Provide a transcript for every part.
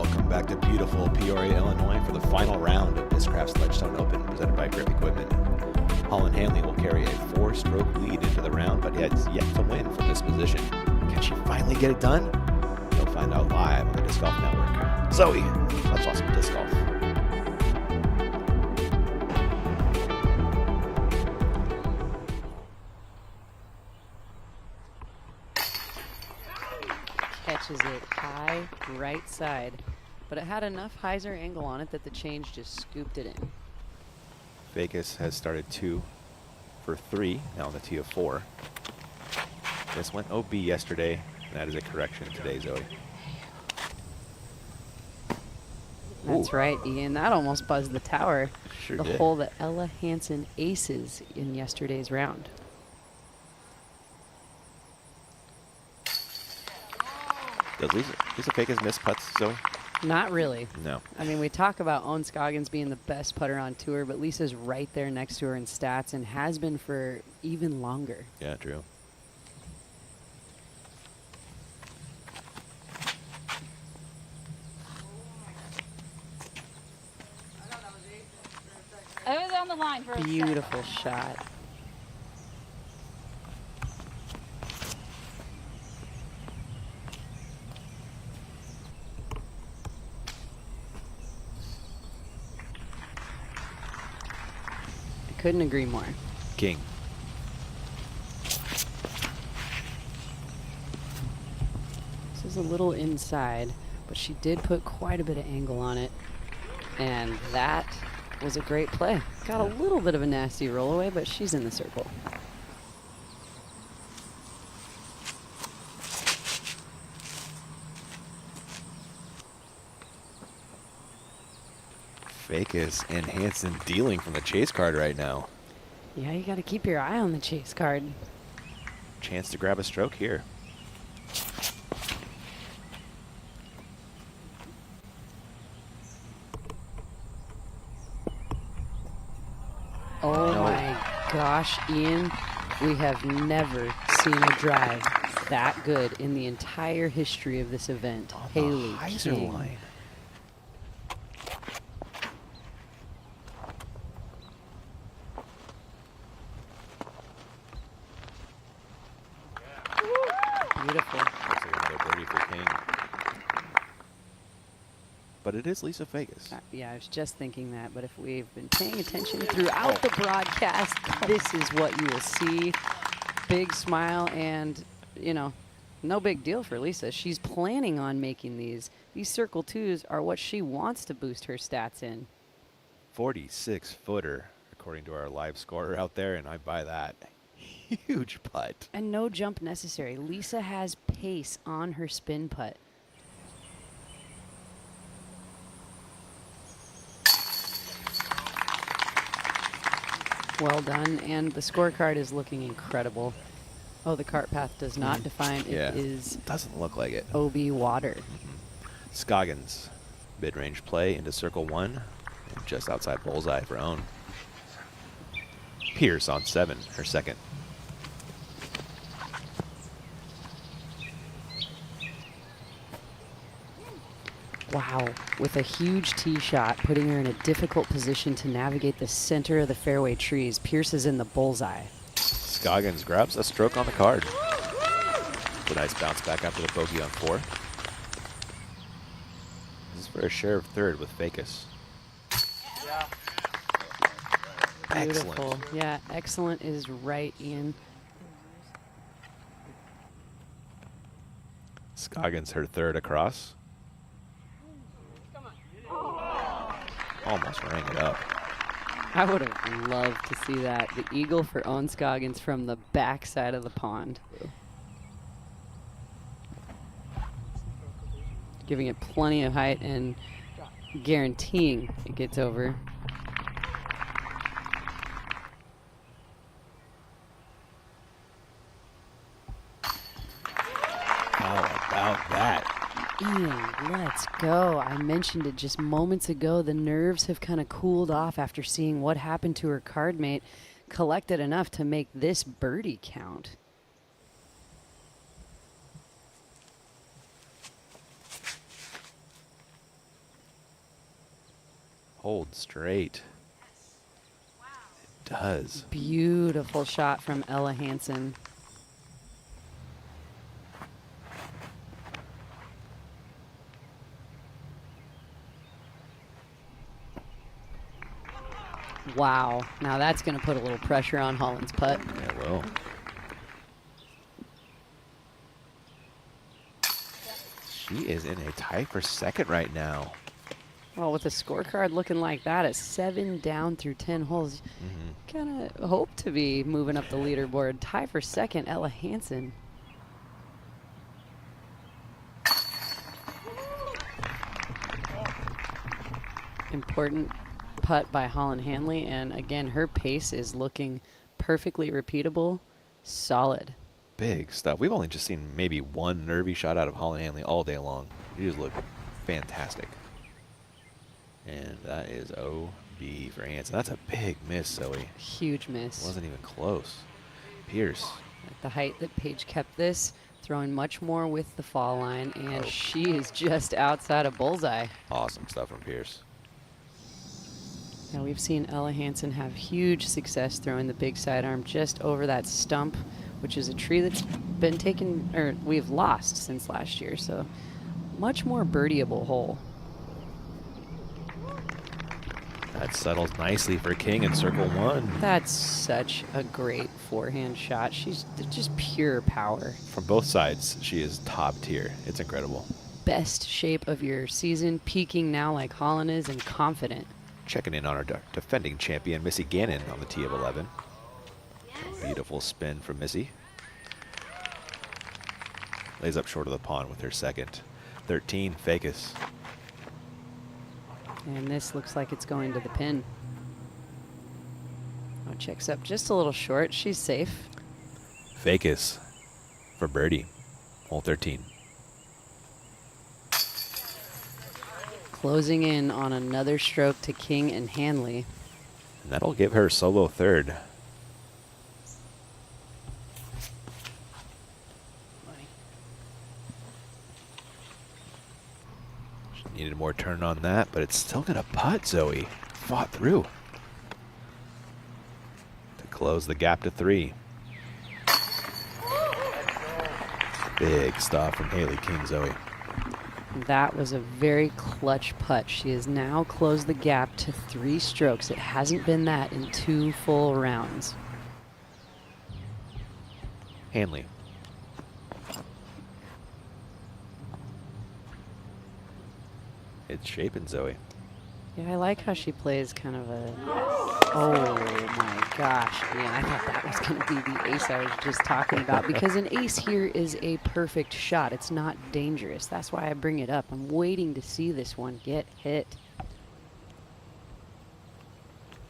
Welcome back to beautiful Peoria, Illinois for the final round of Discraft's Ledgestone Open presented by Grip Equipment. Holland Hanley will carry a 4-stroke lead into the round, but has yet to win from this position. Can she finally get it done? You'll find out live on the Disc Golf Network. Zoe, let's watch some disc golf. Catches it high right side, but it had enough hyzer angle on it that the change just scooped it in. Vegas has started 2 for 3, now on the tee of 4. This went OB yesterday, and that is a correction today, Zoe. That's right, Ian. That almost buzzed the tower. Sure the did. hole that Ella Hansen aces in yesterday's round. Does Lisa Vegas miss putts, Zoe? Not really. No. I mean, we talk about Owen Scoggins being the best putter on tour, but Lisa's right there next to her in stats and has been for even longer. Yeah, true. I was on the line for a second. Beautiful shot. Couldn't agree more. King. This is a little inside, but she did put quite a bit of angle on it, and that was a great play. Got a little bit of a nasty roll away, but she's in the circle. Vegas and Hansen dealing from the chase card right now. Yeah, you got to keep your eye on the chase card. Chance to grab a stroke here. Oh my gosh, Ian, we have never seen a drive that good in the entire history of this event. Haley Hyzer King. line. Beautiful. Looks like another birdie for King. But it is Lisa Vegas. Yeah, I was just thinking that, but if we've been paying attention throughout the broadcast, this is what you will see. Big smile and, you know, no big deal for Lisa. She's planning on making these. These circle twos are what she wants to boost her stats in. 46-footer, according to our live scorer out there, and I buy that. Huge putt. And no jump necessary. Lisa has pace on her spin putt. Well done, and the scorecard is looking incredible. Oh, the cart path does not define. Yeah. It is Doesn't look like it. OB water. Scoggins, mid-range play into circle 1, and just outside bullseye for Owen. Pierce on 7, her second. Wow, with a huge tee shot, putting her in a difficult position to navigate the center of the fairway trees. Pierce is in the bullseye. Scoggins grabs a stroke on the card. It's a nice bounce back after the bogey on 4. This is for a share of 3rd with Vegas. Beautiful. Excellent. Yeah, excellent is right, Ian. Scoggins her 3rd across. Almost rang it up. I would have loved to see that. The eagle for Owen Scoggins from the backside of the pond. Giving it plenty of height and guaranteeing it gets over. How about that? Ian, let's go. I mentioned it just moments ago. The nerves have kind of cooled off after seeing what happened to her card mate. Collected enough to make this birdie count. hold straight. It does. Beautiful shot from Ella Hansen. Wow. Now that's going to put a little pressure on Holland's putt. Yeah, it will. She is in a tie for second right now. Well, with a scorecard looking like that at 7 down through 10 holes, kind of hope to be moving up the leaderboard. Tie for second, Ella Hansen. Important putt by Holland Hanley, and again, her pace is looking perfectly repeatable, solid. Big stuff. We've only just seen maybe one nervy shot out of Holland Hanley all day long. She just looked fantastic. And that is OB for Hansen. That's a big miss, Zoe. Huge miss. Wasn't even close. Pierce. At the height that Paige kept this, throwing much more with the fall line, and she is just outside of bullseye. Awesome stuff from Pierce. Now we've seen Ella Hansen have huge success throwing the big sidearm just over that stump, which is a tree that's been taken, or we've lost since last year, so much more birdieable hole. That settles nicely for King in circle one. That's such a great forehand shot. She's just pure power. From both sides, she is top tier. It's incredible. Best shape of your season, peaking now like Holland is, and confident. Checking in on our defending champion, Missy Gannon, on the tee of 11. A beautiful spin from Missy. Lays up short of the pond with her second. 13, Fakis. And this looks like it's going to the pin. Oh, checks up just a little short. She's safe. Fakis for birdie. Hole 13. Closing in on another stroke to King and Hanley. And that'll give her solo third. She needed more turn on that, but it's still going to putt, Zoe. Fought through. To close the gap to 3. Big stop from Haley King, Zoe. That was a very clutch putt. She has now closed the gap to 3 strokes. It hasn't been that in 2 full rounds. Hanley. It's shaping, Zoe. Yeah, I like how she plays kind of a... Oh my gosh. Man, I thought that was going to be the ace I was just talking about, because an ace here is a perfect shot. It's not dangerous. That's why I bring it up. I'm waiting to see this one get hit.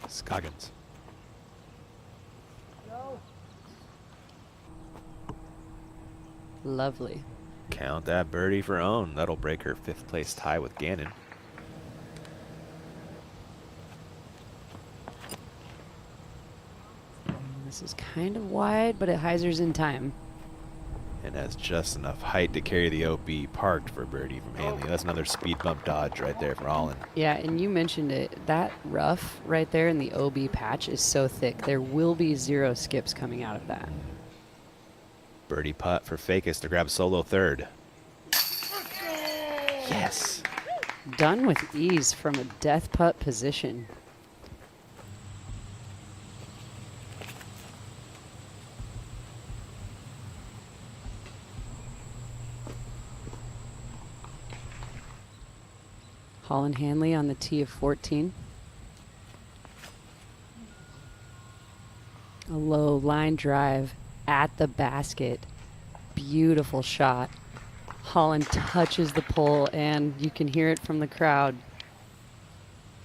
Scoggins. Lovely. Count that birdie for own. That'll break her 5th place tie with Gannon. This is kind of wide, but it hyzers in time. And has just enough height to carry the OB parked for birdie from Hanley. That's another speed bump dodge right there for Holland. Yeah, and you mentioned it. That rough right there in the OB patch is so thick. There will be 0 skips coming out of that. Birdie putt for Fakis to grab solo third. Yes. Done with ease from a death putt position. Holland Hanley on the tee of 14. A low line drive at the basket. Beautiful shot. Holland touches the pole, and you can hear it from the crowd.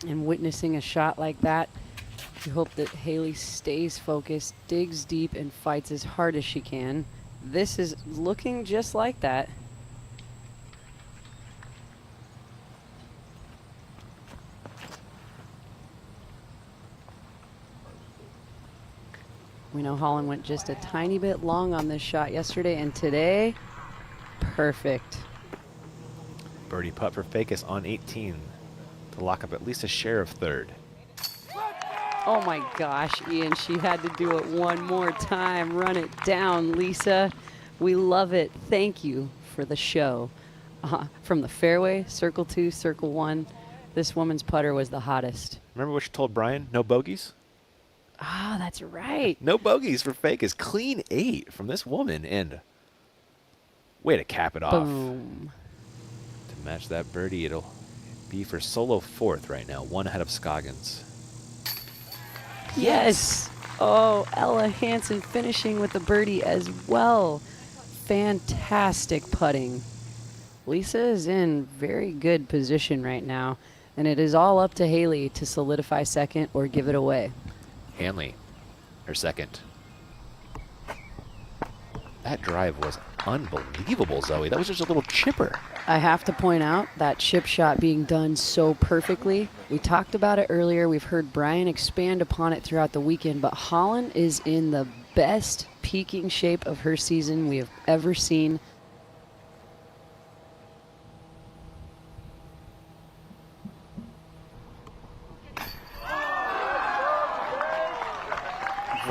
And witnessing a shot like that, you hope that Haley stays focused, digs deep, and fights as hard as she can. This is looking just like that. We know Holland went just a tiny bit long on this shot yesterday, and today, perfect. Birdie putt for Fakis on 18. to lock up at least a share of third. Oh my gosh, Ian, she had to do it one more time. Run it down, Lisa. We love it. Thank you for the show. From the fairway, circle 2, circle 1, this woman's putter was the hottest. Remember what you told Brian? No bogeys? Ah, that's right. No bogeys for Fakis. Clean 8 from this woman. And way to cap it off. Boom. To match that birdie, it'll be for solo 4th right now, 1 ahead of Scoggins. Yes. Oh, Ella Hansen finishing with the birdie as well. Fantastic putting. Lisa is in very good position right now, and it is all up to Haley to solidify second or give it away. Hanley, her second. That drive was unbelievable, Zoe. That was just a little chipper. I have to point out that chip shot being done so perfectly. We talked about it earlier. We've heard Brian expand upon it throughout the weekend, but Holland is in the best peaking shape of her season we have ever seen.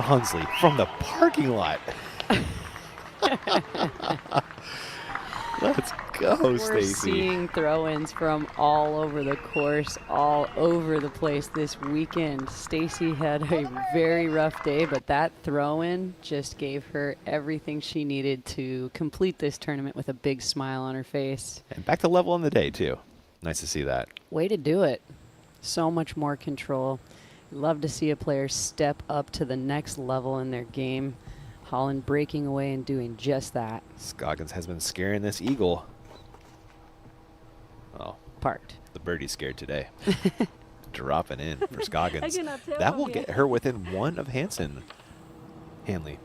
Ronsley from the parking lot. Let's go, We're Stacy. seeing throw-ins from all over the course, all over the place this weekend. Stacy had a very rough day, but that throw-in just gave her everything she needed to complete this tournament with a big smile on her face. And back to level on the day, too. Nice to see that. Way to do it. So much more control. Love to see a player step up to the next level in their game. Holland breaking away and doing just that. Scoggins has been scaring this eagle. Oh, Parked. the birdie's scared today. Dropping in for Scoggins. cannot tell That will you. get her within 1 of Hanley.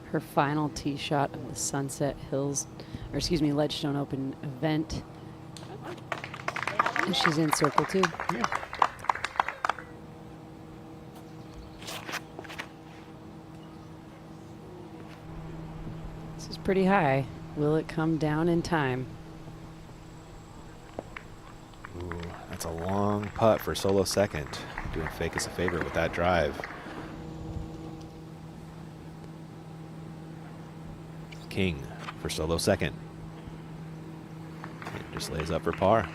Her final tee shot of the Sunset Hills, or excuse me, Ledgestone Open event. And she's in circle 2. Yeah. This is pretty high. Will it come down in time? Ooh, that's a long putt for solo second. Doing Fakis a favor with that drive. King for solo second. It just lays up for par.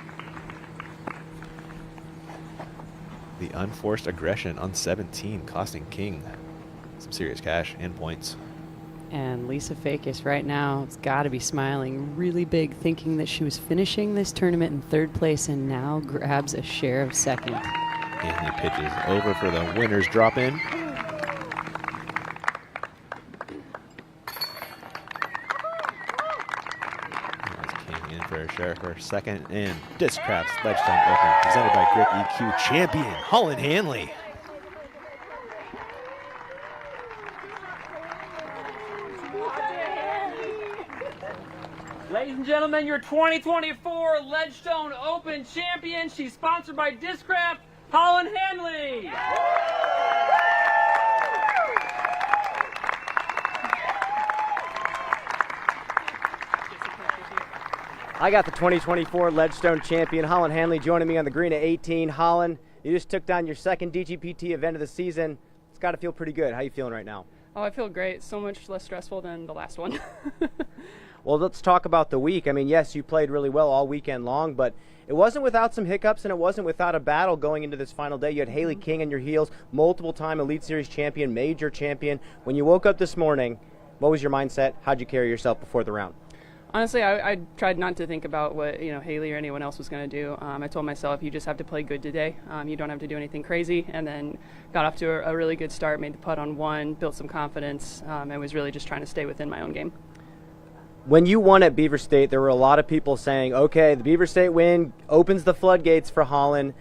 The unforced aggression on 17 costing King some serious cash and points. And Lisa Fakis right now has got to be smiling really big, thinking that she was finishing this tournament in 3rd place and now grabs a share of 2nd. Anthony pitches over for the winner's drop in. King in for a share of her 2nd, and Discraft's Ledgestone Open presented by Grip EQ champion Holland Hanley. Ladies and gentlemen, your 2024 Ledgestone Open champion. She's sponsored by Discraft, Holland Hanley. I got the 2024 Ledgestone champion, Holland Hanley, joining me on the green at 18. Holland, you just took down your 2nd DGPT event of the season. It's got to feel pretty good. How are you feeling right now? Oh, I feel great. So much less stressful than the last one. Well, let's talk about the week. I mean, yes, you played really well all weekend long, but it wasn't without some hiccups and it wasn't without a battle going into this final day. You had Haley King on your heels, multiple-time Elite Series champion, major champion. When you woke up this morning, what was your mindset? How'd you carry yourself before the round? Honestly, I tried not to think about what Haley or anyone else was going to do. I told myself, you just have to play good today. You don't have to do anything crazy. And then got off to a really good start, made the putt on 1, built some confidence, and was really just trying to stay within my own game. When you won at Beaver State, there were a lot of people saying, okay, the Beaver State win opens the floodgates for Holland.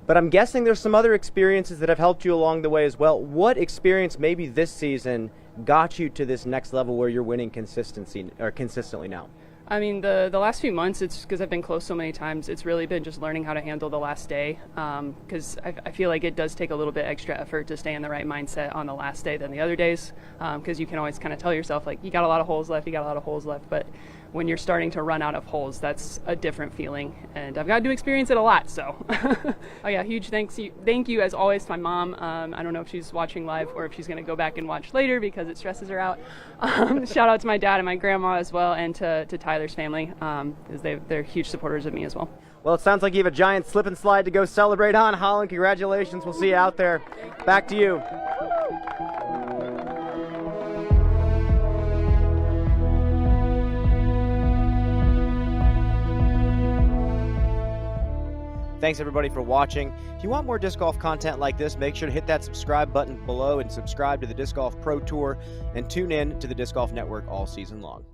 But I'm guessing there's some other experiences that have helped you along the way as well. What experience maybe this season got you to this next level where you're winning consistently now? I mean, the last few months, it's because I've been close so many times, it's really been just learning how to handle the last day, because I feel like it does take a little bit extra effort to stay in the right mindset on the last day than the other days, because you can always kind of tell yourself, like, you got a lot of holes left, but when you're starting to run out of holes, that's a different feeling, and I've got to experience it a lot. So, oh yeah, huge thank you as always to my mom. I don't know if she's watching live or if she's going to go back and watch later because it stresses her out. Shout out to my dad and my grandma as well, and to Tyler's family, because they're huge supporters of me as well. Well, it sounds like you have a giant slip and slide to go celebrate on. Holland, congratulations. We'll see you out there. Back to you. Thanks everybody for watching. If you want more disc golf content like this, make sure to hit that subscribe button below and subscribe to the Disc Golf Pro Tour, and tune in to the Disc Golf Network all season long.